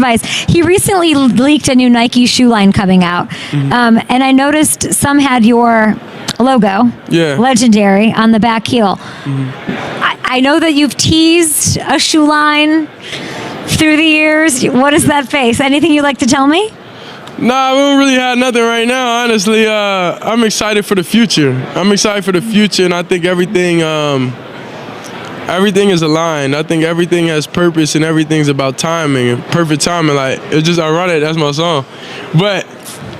advice. He recently leaked a new Nike shoe line coming out. And I noticed some had your logo, legendary, on the back heel. I know that you've teased a shoe line through the years. What is that face? Anything you'd like to tell me? Nah, we don't really have nothing right now, honestly. I'm excited for the future. And I think everything is aligned. I think everything has purpose and everything's about timing and perfect timing. Like, it's just ironic, that's my song. But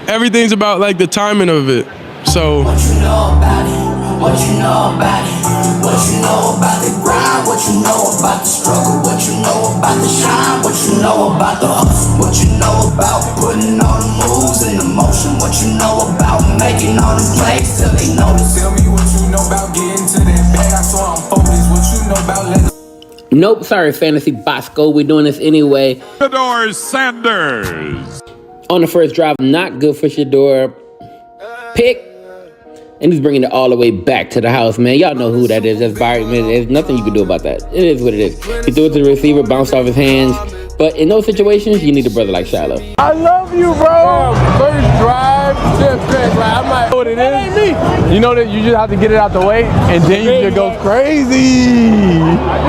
everything's about, like, the timing of it. So what you know about it, what you know about it, what you know about the grind, what you know about the struggle, what you know about the shine, what you know about the hustle, what you know about putting all the moves in the motion, what you know about making all the plays till they notice. Tell me what you know about getting to that bag, I saw I'm focused, what you know about letting. Nope, sorry, Fantasy Bosco. We're doing this anyway. Shedeur Sanders. On the first drive, not good for Shadeur. Pick. And he's bringing it all the way back to the house, man. Y'all know who that is. That's Byron. There's nothing you can do about that. It is what it is. He threw it to the receiver, bounced off his hands. But in those situations, you need a brother like Shiloh. I love you, bro. First drive, just pick. Like, I'm like, what it is? Ain't me. You know that you just have to get it out the way, and then you just go crazy.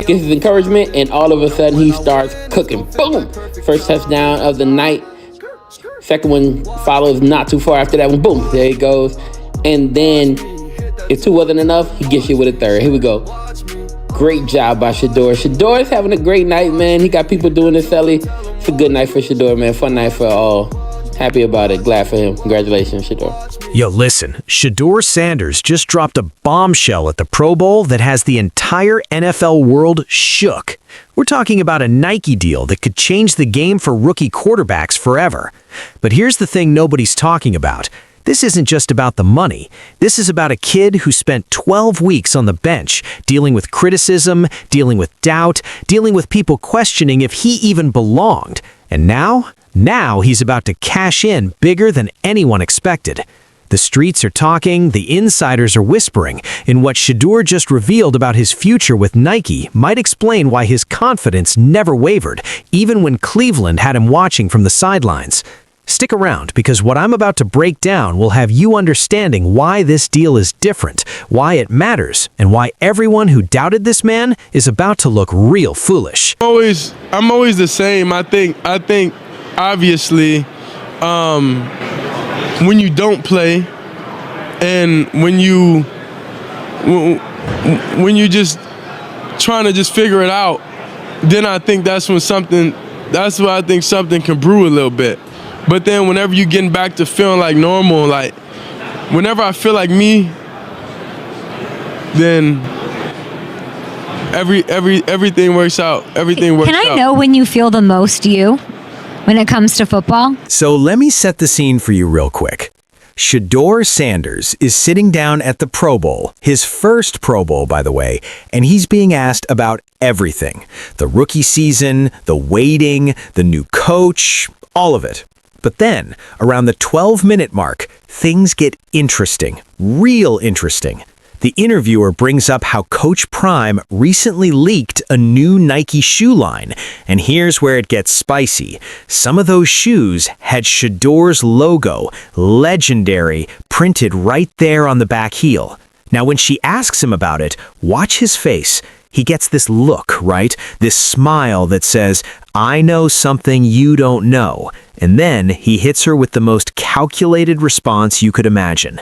Gets his encouragement, and all of a sudden, he starts cooking. Boom! First touchdown of the night. Second one follows not too far after that one. Boom! There he goes. And then, if two wasn't enough, he gets you with a third. Here we go. Great job by Shadeur. Shadeur is having a great night, man. He got people doing this, Ellie. It's a good night for Shadeur, man. Fun night for all. Happy about it. Glad for him. Congratulations, Shadeur. Yo, listen. Shedeur Sanders just dropped a bombshell at the Pro Bowl that has the entire NFL world shook. We're talking about a Nike deal that could change the game for rookie quarterbacks forever. But here's the thing nobody's talking about. This isn't just about the money. This is about a kid who spent 12 weeks on the bench, dealing with criticism, dealing with doubt, dealing with people questioning if he even belonged. And now he's about to cash in bigger than anyone expected. The streets are talking, the insiders are whispering, and what Shedeur just revealed about his future with Nike might explain why his confidence never wavered, even when Cleveland had him watching from the sidelines. Stick around, because what I'm about to break down will have you understanding why this deal is different, why it matters, and why everyone who doubted this man is about to look real foolish. I'm always the same. I think obviously when you don't play and when you just trying to just figure it out, then I think that's where I think something can brew a little bit. But then whenever you're getting back to feeling like normal, like whenever I feel like me, then everything works out. Everything works out. Can I know when you feel the most you when it comes to football? So let me set the scene for you real quick. Shedeur Sanders is sitting down at the Pro Bowl, his first Pro Bowl, by the way, and he's being asked about everything. The rookie season, the waiting, the new coach, all of it. But then, around the 12-minute mark, things get interesting, real interesting. The interviewer brings up how Coach Prime recently leaked a new Nike shoe line, and here's where it gets spicy. Some of those shoes had Shadeur's logo, legendary, printed right there on the back heel. Now, when she asks him about it, watch his face. He gets this look, right? This smile that says, I know something you don't know. And then he hits her with the most calculated response you could imagine.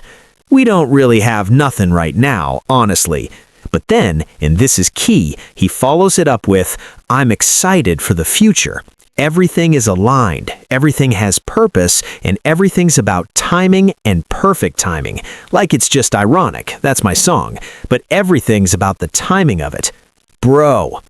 We don't really have nothing right now, honestly. But then, and this is key, he follows it up with, I'm excited for the future. Everything is aligned, everything has purpose, and everything's about timing and perfect timing. Like it's just ironic, that's my song. But everything's about the timing of it. Bro,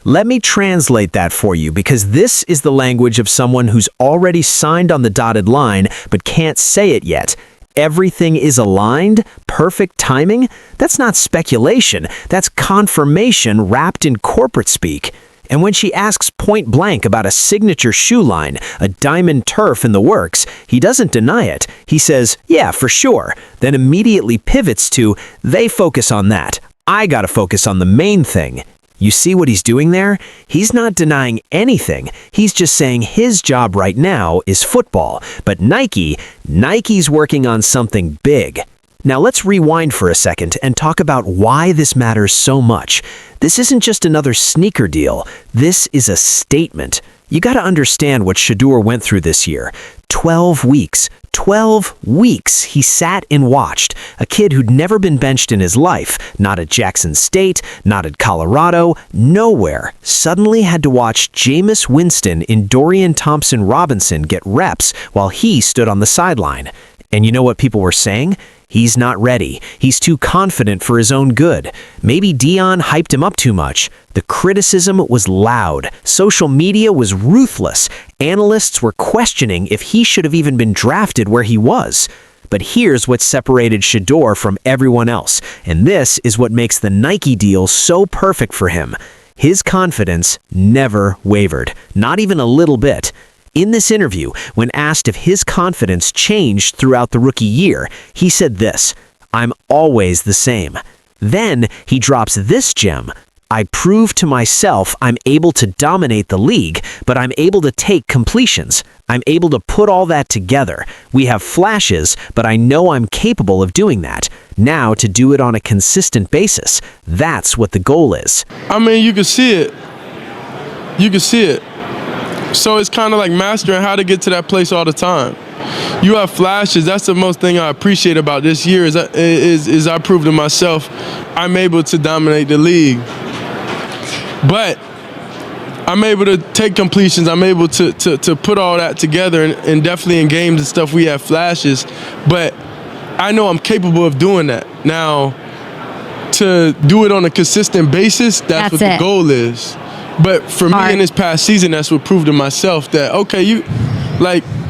let me translate that for you, because this is the language of someone who's already signed on the dotted line but can't say it yet. Everything is aligned, perfect timing? That's not speculation, that's confirmation wrapped in corporate speak. And when she asks point blank about a signature shoe line, a diamond turf in the works, he doesn't deny it. He says, yeah, for sure, then immediately pivots to, they focus on that. I gotta focus on the main thing, You see what he's doing there? He's not denying anything. He's just saying his job right now is football. But Nike's working on something big. Now let's rewind for a second and talk about why this matters so much. This isn't just another sneaker deal. This is a statement. You got to understand what Shedeur went through this year. 12 weeks. 12 weeks he sat and watched. A kid who'd never been benched in his life, not at Jackson State, not at Colorado, nowhere, suddenly had to watch Jameis Winston and Dorian Thompson-Robinson get reps while he stood on the sideline. And you know what people were saying? He's not ready. He's too confident for his own good. Maybe Dion hyped him up too much. The criticism was loud. Social media was ruthless. Analysts were questioning if he should have even been drafted where he was. But here's what separated Shedeur from everyone else, and this is what makes the Nike deal so perfect for him. His confidence never wavered, not even a little bit. In this interview, when asked if his confidence changed throughout the rookie year, he said this: "I'm always the same." Then he drops this gem: "I prove to myself I'm able to dominate the league, but I'm able to take completions. I'm able to put all that together. We have flashes, but I know I'm capable of doing that. Now to do it on a consistent basis, that's what the goal is." I mean, you can see it. You can see it. So it's kind of like mastering how to get to that place all the time. You have flashes. That's the most thing I appreciate about this year is I prove to myself I'm able to dominate the league. But I'm able to take completions. I'm able to put all that together, and definitely in games and stuff we have flashes. But I know I'm capable of doing that. Now, to do it on a consistent basis, that's what the goal is. But for me in this past season, that's what proved to myself that, okay,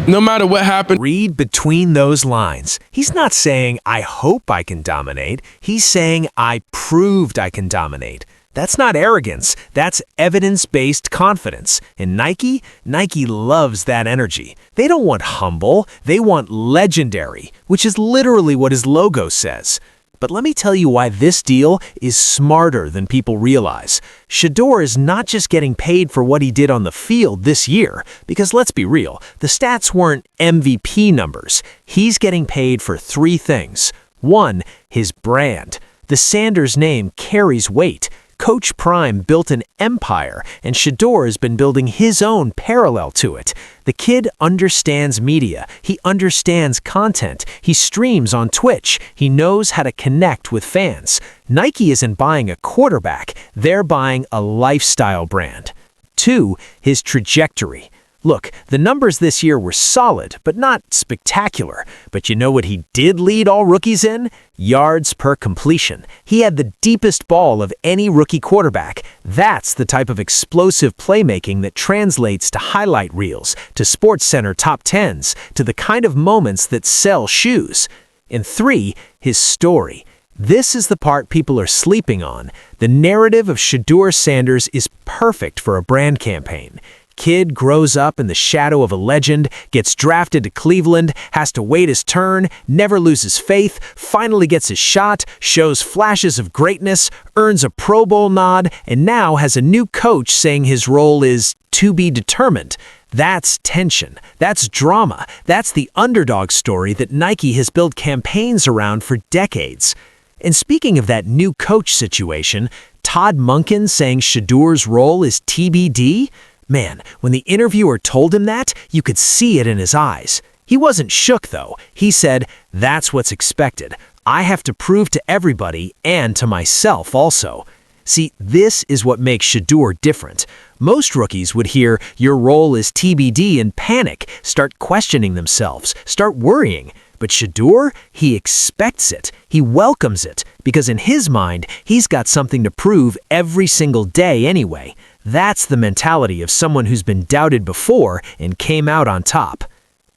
no matter what happened. Read between those lines. He's not saying, "I hope I can dominate." He's saying, "I proved I can dominate." That's not arrogance. That's evidence-based confidence. And Nike loves that energy. They don't want humble. They want legendary, which is literally what his logo says. But let me tell you why this deal is smarter than people realize. Shedeur is not just getting paid for what he did on the field this year, because let's be real, the stats weren't MVP numbers. He's getting paid for 3 things. 1, his brand. The Sanders name carries weight. Coach Prime built an empire, and Shedeur has been building his own parallel to it. The kid understands media. He understands content. He streams on Twitch. He knows how to connect with fans. Nike isn't buying a quarterback. They're buying a lifestyle brand. 2, his trajectory. Look, the numbers this year were solid, but not spectacular. But you know what he did lead all rookies in? Yards per completion. He had the deepest ball of any rookie quarterback. That's the type of explosive playmaking that translates to highlight reels, to SportsCenter top 10s, to the kind of moments that sell shoes. And 3, his story. This is the part people are sleeping on. The narrative of Shedeur Sanders is perfect for a brand campaign. Kid grows up in the shadow of a legend, gets drafted to Cleveland, has to wait his turn, never loses faith, finally gets his shot, shows flashes of greatness, earns a Pro Bowl nod, and now has a new coach saying his role is to be determined. That's tension. That's drama. That's the underdog story that Nike has built campaigns around for decades. And speaking of that new coach situation, Todd Monken saying Shedeur's role is TBD? Man, when the interviewer told him that, you could see it in his eyes. He wasn't shook, though. He said, "That's what's expected. I have to prove to everybody and to myself also." See, this is what makes Shedeur different. Most rookies would hear your role is TBD and panic, start questioning themselves, start worrying. But Shedeur, he expects it. He welcomes it, because in his mind, he's got something to prove every single day anyway. That's the mentality of someone who's been doubted before and came out on top.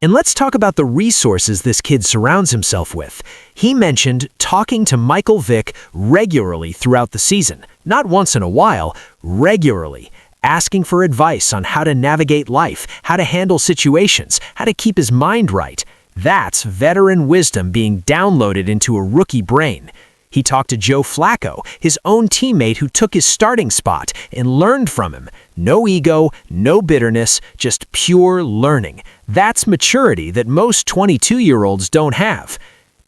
And let's talk about the resources this kid surrounds himself with. He mentioned talking to Michael Vick regularly throughout the season. Not once in a while, regularly. Asking for advice on how to navigate life, how to handle situations, how to keep his mind right. That's veteran wisdom being downloaded into a rookie brain. He talked to Joe Flacco, his own teammate who took his starting spot and learned from him. No ego, no bitterness, just pure learning. That's maturity that most 22-year-olds don't have.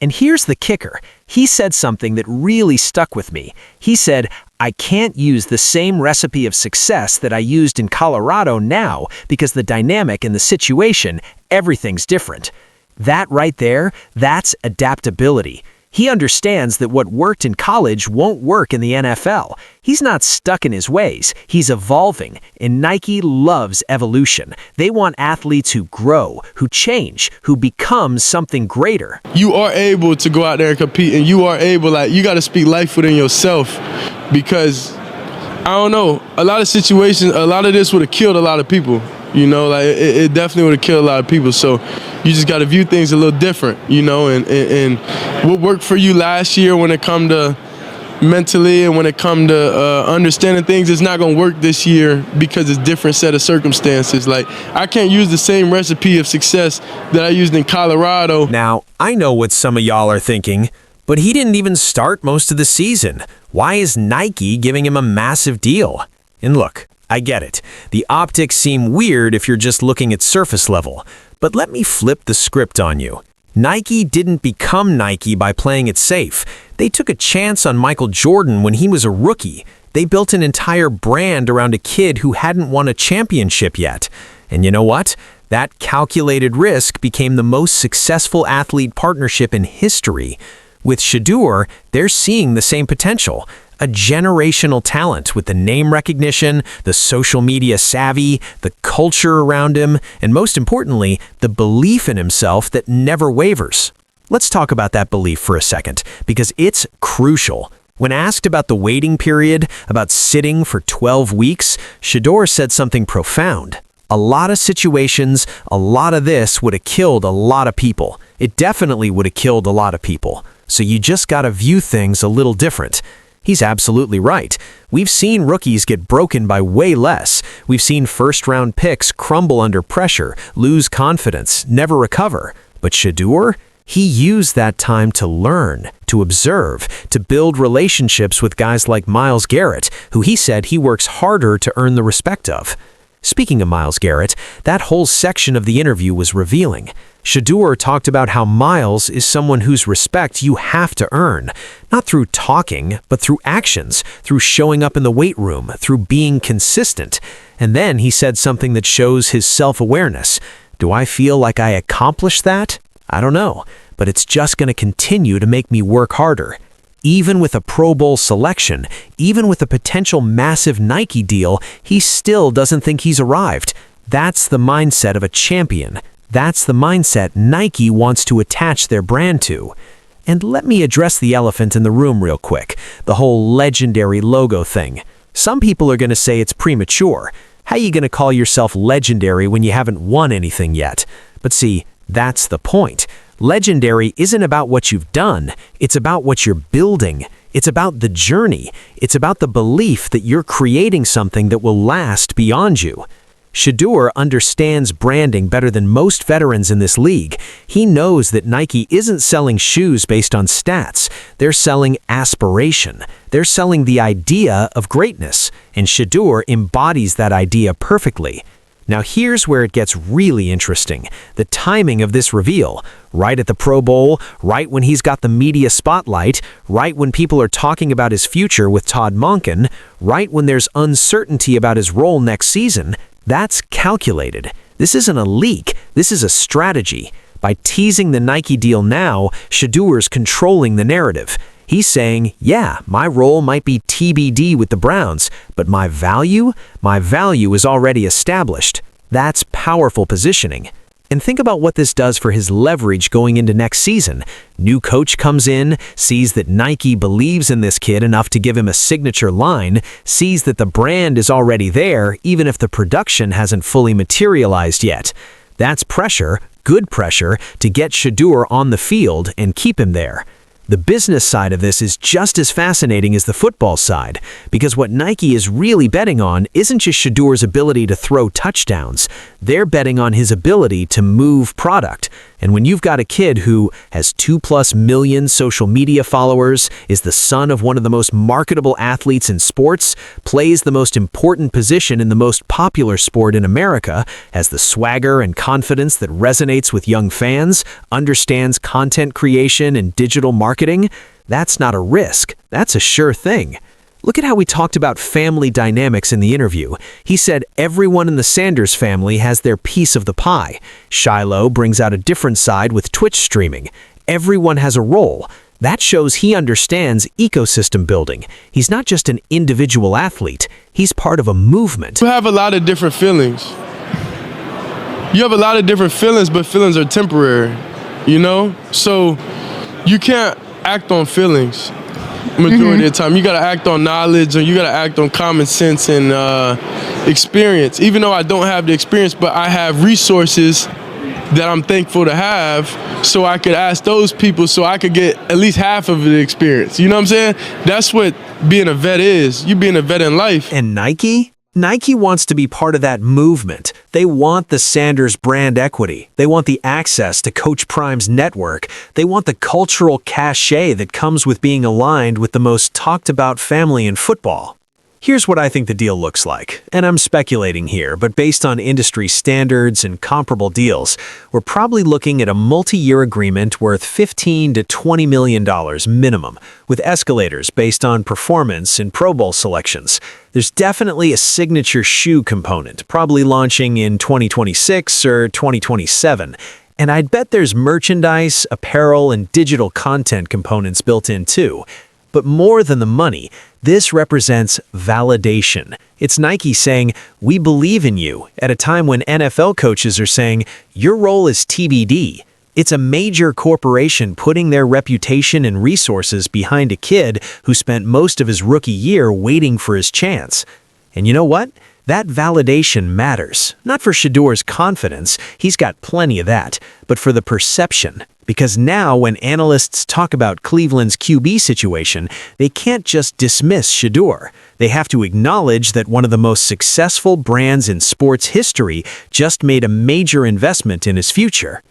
And here's the kicker. He said something that really stuck with me. He said, I can't use the same recipe of success that I used in Colorado now because the dynamic and the situation, everything's different. That right there, that's adaptability. He understands that what worked in college won't work in the NFL. He's not stuck in his ways. He's evolving, and Nike loves evolution. They want athletes who grow, who change, who become something greater. You are able to go out there and compete, and you are able, you got to speak life within yourself, because, I don't know, a lot of situations, a lot of this would have killed a lot of people. It definitely would have killed a lot of people. So you just got to view things a little different, and what worked for you last year when it come to mentally and when it come to understanding things is not going to work this year because it's a different set of circumstances. I can't use the same recipe of success that I used in Colorado. Now, I know what some of y'all are thinking, but he didn't even start most of the season. Why is Nike giving him a massive deal? And look, I get it. The optics seem weird if you're just looking at surface level. But let me flip the script on you. Nike didn't become Nike by playing it safe. They took a chance on Michael Jordan when he was a rookie. They built an entire brand around a kid who hadn't won a championship yet. And you know what? That calculated risk became the most successful athlete partnership in history. With Shedeur, they're seeing the same potential. A generational talent with the name recognition, the social media savvy, the culture around him, and most importantly, the belief in himself that never wavers. Let's talk about that belief for a second, because it's crucial. When asked about the waiting period, about sitting for 12 weeks, Shedeur said something profound. A lot of situations, a lot of this would have killed a lot of people. It definitely would have killed a lot of people. So you just gotta view things a little different. He's absolutely right. We've seen rookies get broken by way less. We've seen first-round picks crumble under pressure, lose confidence, never recover. But Shedeur? He used that time to learn, to observe, to build relationships with guys like Myles Garrett, who he said he works harder to earn the respect of. Speaking of Myles Garrett, that whole section of the interview was revealing. Shedeur talked about how Myles is someone whose respect you have to earn, not through talking, but through actions, through showing up in the weight room, through being consistent. And then he said something that shows his self-awareness. Do I feel like I accomplished that? I don't know, but it's just going to continue to make me work harder. Even with a Pro Bowl selection, even with a potential massive Nike deal, he still doesn't think he's arrived. That's the mindset of a champion. That's the mindset Nike wants to attach their brand to. And let me address the elephant in the room real quick, the whole legendary logo thing. Some people are going to say it's premature. How are you going to call yourself legendary when you haven't won anything yet? But see, that's the point. Legendary isn't about what you've done. It's about what you're building. It's about the journey. It's about the belief that you're creating something that will last beyond you. Shedeur understands branding better than most veterans in this league. He knows that Nike isn't selling shoes based on stats. They're selling aspiration. They're selling the idea of greatness, and Shedeur embodies that idea perfectly. Now here's where it gets really interesting. The timing of this reveal. Right at the Pro Bowl, right when he's got the media spotlight, right when people are talking about his future with Todd Monken, right when there's uncertainty about his role next season. That's calculated. This isn't a leak. This is a strategy. By teasing the Nike deal now, Shedeur's controlling the narrative. He's saying, yeah, my role might be TBD with the Browns, but my value is already established. That's powerful positioning. And think about what this does for his leverage going into next season. New coach comes in, sees that Nike believes in this kid enough to give him a signature line, sees that the brand is already there, even if the production hasn't fully materialized yet. That's pressure, good pressure, to get Shedeur on the field and keep him there. The business side of this is just as fascinating as the football side, because what Nike is really betting on isn't just Shedeur's ability to throw touchdowns. They're betting on his ability to move product. And when you've got a kid who has 2+ million social media followers, is the son of one of the most marketable athletes in sports, plays the most important position in the most popular sport in America, has the swagger and confidence that resonates with young fans, understands content creation and digital marketing, that's not a risk. That's a sure thing. Look at how we talked about family dynamics in the interview. He said everyone in the Sanders family has their piece of the pie. Shiloh brings out a different side with Twitch streaming. Everyone has a role. That shows he understands ecosystem building. He's not just an individual athlete. He's part of a movement. You have a lot of different feelings. You have a lot of different feelings, but feelings are temporary, you know? So you can't act on feelings majority of the time. You gotta act on knowledge, or you gotta act on common sense and experience. Even though I don't have the experience, but I have resources that I'm thankful to have, so I could ask those people so I could get at least half of the experience. You know what I'm saying? That's what being a vet is. You being a vet in life. And Nike? Nike wants to be part of that movement. They want the Sanders brand equity. They want the access to Coach Prime's network. They want the cultural cachet that comes with being aligned with the most talked about family in football. Here's what I think the deal looks like, and I'm speculating here, but based on industry standards and comparable deals, we're probably looking at a multi-year agreement worth $15 to $20 million minimum, with escalators based on performance and Pro Bowl selections. There's definitely a signature shoe component, probably launching in 2026 or 2027. And I'd bet there's merchandise, apparel, and digital content components built in too. But more than the money, this represents validation. It's Nike saying, "We believe in you," at a time when NFL coaches are saying, "Your role is TBD." It's a major corporation putting their reputation and resources behind a kid who spent most of his rookie year waiting for his chance. And you know what? That validation matters. Not for Shedeur's confidence, he's got plenty of that, but for the perception. Because now when analysts talk about Cleveland's QB situation, they can't just dismiss Shedeur. They have to acknowledge that one of the most successful brands in sports history just made a major investment in his future.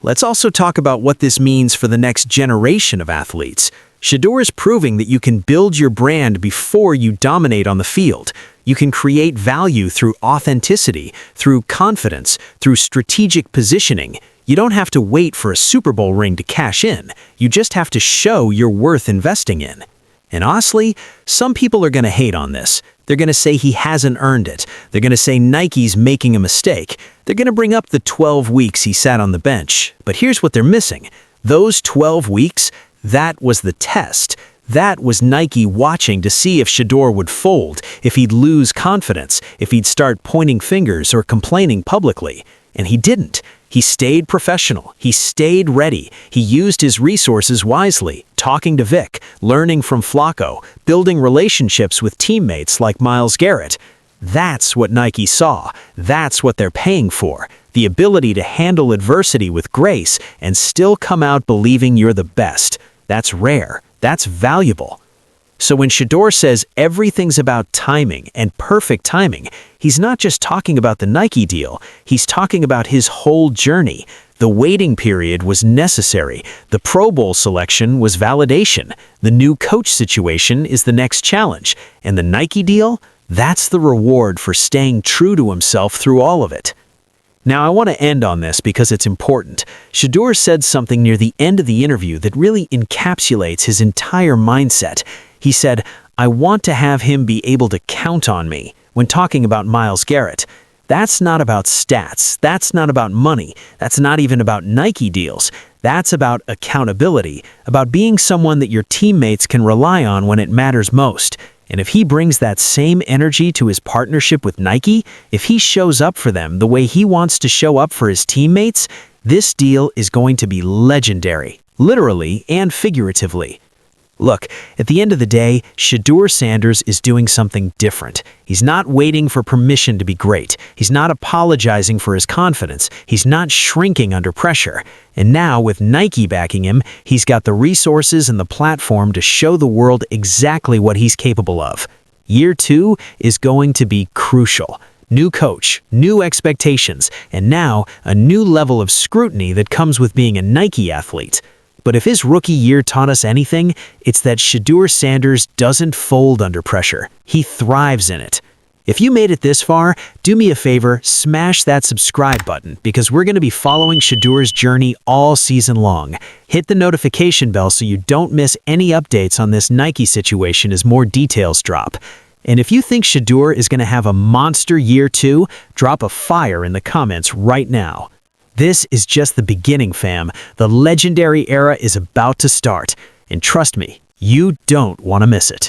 Let's also talk about what this means for the next generation of athletes. Shedeur is proving that you can build your brand before you dominate on the field. You can create value through authenticity, through confidence, through strategic positioning. You don't have to wait for a Super Bowl ring to cash in. You just have to show you're worth investing in. And honestly, some people are going to hate on this. They're going to say he hasn't earned it. They're going to say Nike's making a mistake. They're going to bring up the 12 weeks he sat on the bench. But here's what they're missing. Those 12 weeks, that was the test. That was Nike watching to see if Shedeur would fold, if he'd lose confidence, if he'd start pointing fingers or complaining publicly. And he didn't. He stayed professional. He stayed ready. He used his resources wisely, talking to Vic, learning from Flacco, building relationships with teammates like Myles Garrett. That's what Nike saw. That's what they're paying for. The ability to handle adversity with grace and still come out believing you're the best. That's rare. That's valuable. So when Shedeur says everything's about timing and perfect timing, he's not just talking about the Nike deal, he's talking about his whole journey. The waiting period was necessary. The Pro Bowl selection was validation. The new coach situation is the next challenge. And the Nike deal? That's the reward for staying true to himself through all of it. Now, I want to end on this because it's important. Shedeur said something near the end of the interview that really encapsulates his entire mindset. He said, "I want to have him be able to count on me," when talking about Myles Garrett. That's not about stats. That's not about money. That's not even about Nike deals. That's about accountability, about being someone that your teammates can rely on when it matters most. And if he brings that same energy to his partnership with Nike, if he shows up for them the way he wants to show up for his teammates, this deal is going to be legendary, literally and figuratively. Look, at the end of the day, Shedeur Sanders is doing something different. He's not waiting for permission to be great. He's not apologizing for his confidence. He's not shrinking under pressure. And now, with Nike backing him, he's got the resources and the platform to show the world exactly what he's capable of. Year 2 is going to be crucial, New coach, new expectations, and now a new level of scrutiny that comes with being a Nike athlete. But if his rookie year taught us anything, it's that Shedeur Sanders doesn't fold under pressure. He thrives in it. If you made it this far, do me a favor, smash that subscribe button because we're going to be following Shadeur's journey all season long. Hit the notification bell so you don't miss any updates on this Nike situation as more details drop. And if you think Shedeur is going to have a monster year too, drop a fire in the comments right now. This is just the beginning, fam. The legendary era is about to start. And trust me, you don't want to miss it.